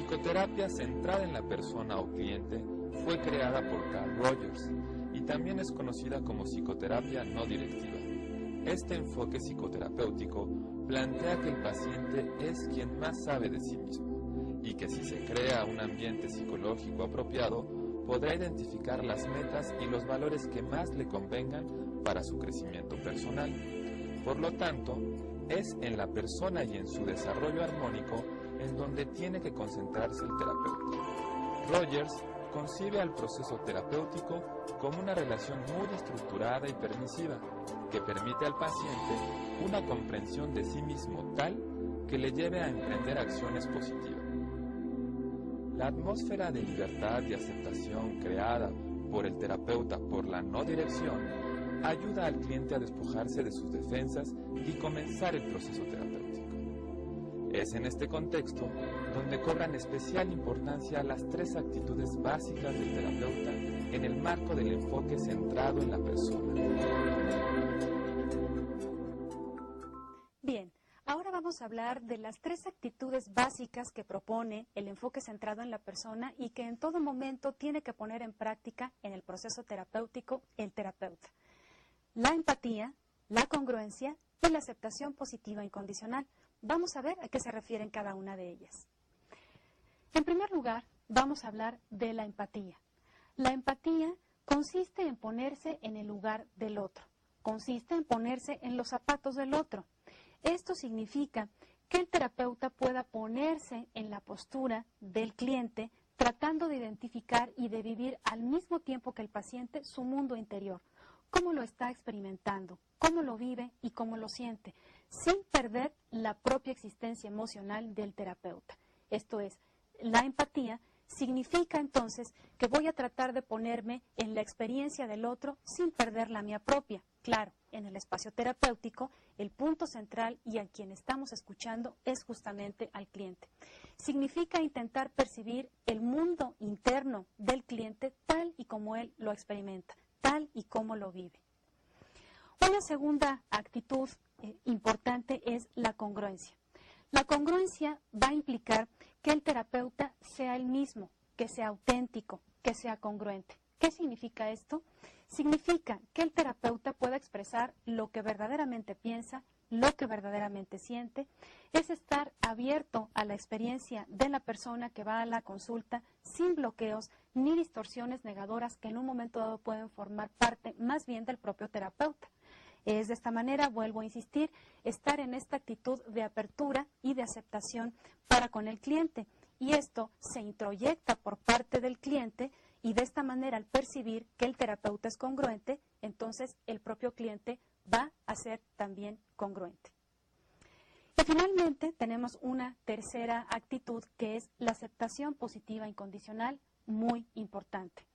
psicoterapia centrada en la persona o cliente fue creada por Carl Rogers y también es conocida como psicoterapia no directiva. Este enfoque psicoterapéutico plantea que el paciente es quien más sabe de sí mismo y que si se crea un ambiente psicológico apropiado, podrá identificar las metas y los valores que más le convengan para su crecimiento personal. Por lo tanto, es en la persona y en su desarrollo armónico en donde tiene que concentrarse el terapeuta. Rogers concibe al proceso terapéutico como una relación muy estructurada y permisiva, que permite al paciente una comprensión de sí mismo tal que le lleve a emprender acciones positivas. La atmósfera de libertad y aceptación creada por el terapeuta por la no dirección ayuda al cliente a despojarse de sus defensas y comenzar el proceso terapéutico. Es en este contexto donde cobran especial importancia las 3 actitudes básicas del terapeuta en el marco del enfoque centrado en la persona. Bien, ahora vamos a hablar de las 3 actitudes básicas que propone el enfoque centrado en la persona y que en todo momento tiene que poner en práctica en el proceso terapéutico el terapeuta. La empatía, la congruencia y la aceptación positiva incondicional. Vamos a ver a qué se refieren cada una de ellas. En primer lugar, vamos a hablar de la empatía. La empatía consiste en ponerse en el lugar del otro, consiste en ponerse en los zapatos del otro. Esto significa que el terapeuta pueda ponerse en la postura del cliente, tratando de identificar y de vivir al mismo tiempo que el paciente su mundo interior, cómo lo está experimentando, cómo lo vive y cómo lo siente, sin perder la propia existencia emocional del terapeuta. Esto es, la empatía significa entonces que voy a tratar de ponerme en la experiencia del otro sin perder la mía propia. Claro, en el espacio terapéutico, el punto central y a quien estamos escuchando es justamente al cliente. Significa intentar percibir el mundo interno del cliente tal y como él lo experimenta, tal y como lo vive. Una segunda actitud importante es la congruencia. La congruencia va a implicar que el terapeuta sea el mismo, que sea auténtico, que sea congruente. ¿Qué significa esto? Significa que el terapeuta pueda expresar lo que verdaderamente piensa, lo que verdaderamente siente, es estar abierto a la experiencia de la persona que va a la consulta sin bloqueos ni distorsiones negadoras que en un momento dado pueden formar parte más bien del propio terapeuta. Es de esta manera, vuelvo a insistir, estar en esta actitud de apertura y de aceptación para con el cliente. Y esto se introyecta por parte del cliente y de esta manera al percibir que el terapeuta es congruente, entonces el propio cliente va a ser también congruente. Y finalmente tenemos una tercera actitud que es la aceptación positiva incondicional, muy importante.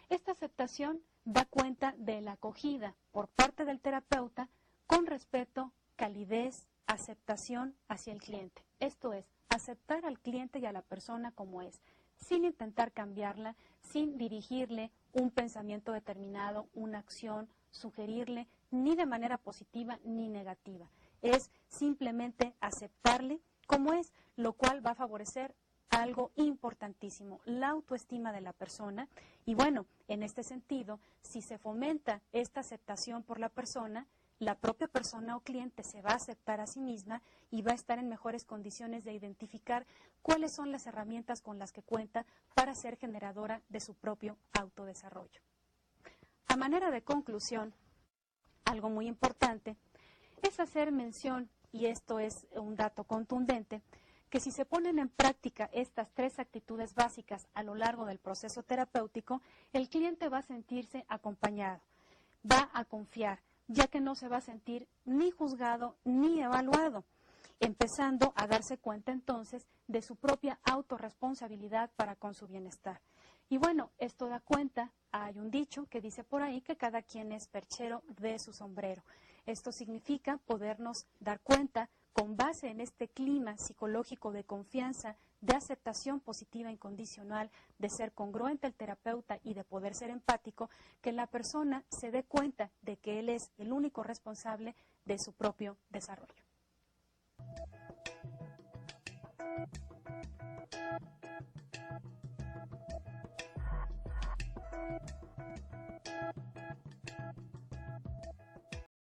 Esta aceptación da cuenta de la acogida por parte del terapeuta con respeto, calidez, aceptación hacia el cliente. Esto es, aceptar al cliente y a la persona como es, sin intentar cambiarla, sin dirigirle un pensamiento determinado, una acción, sugerirle, ni de manera positiva ni negativa. Es simplemente aceptarle como es, lo cual va a favorecer algo importantísimo, la autoestima de la persona. Y bueno, en este sentido, si se fomenta esta aceptación por la persona, la propia persona o cliente se va a aceptar a sí misma y va a estar en mejores condiciones de identificar cuáles son las herramientas con las que cuenta para ser generadora de su propio autodesarrollo. A manera de conclusión, algo muy importante es hacer mención, y esto es un dato contundente, que si se ponen en práctica estas 3 actitudes básicas a lo largo del proceso terapéutico, el cliente va a sentirse acompañado, va a confiar, ya que no se va a sentir ni juzgado ni evaluado, empezando a darse cuenta entonces de su propia autorresponsabilidad para con su bienestar. Y bueno, esto da cuenta, hay un dicho que dice por ahí que cada quien es perchero de su sombrero. Esto significa podernos dar cuenta, con base en este clima psicológico de confianza, de aceptación positiva incondicional, de ser congruente el terapeuta y de poder ser empático, que la persona se dé cuenta de que él es el único responsable de su propio desarrollo.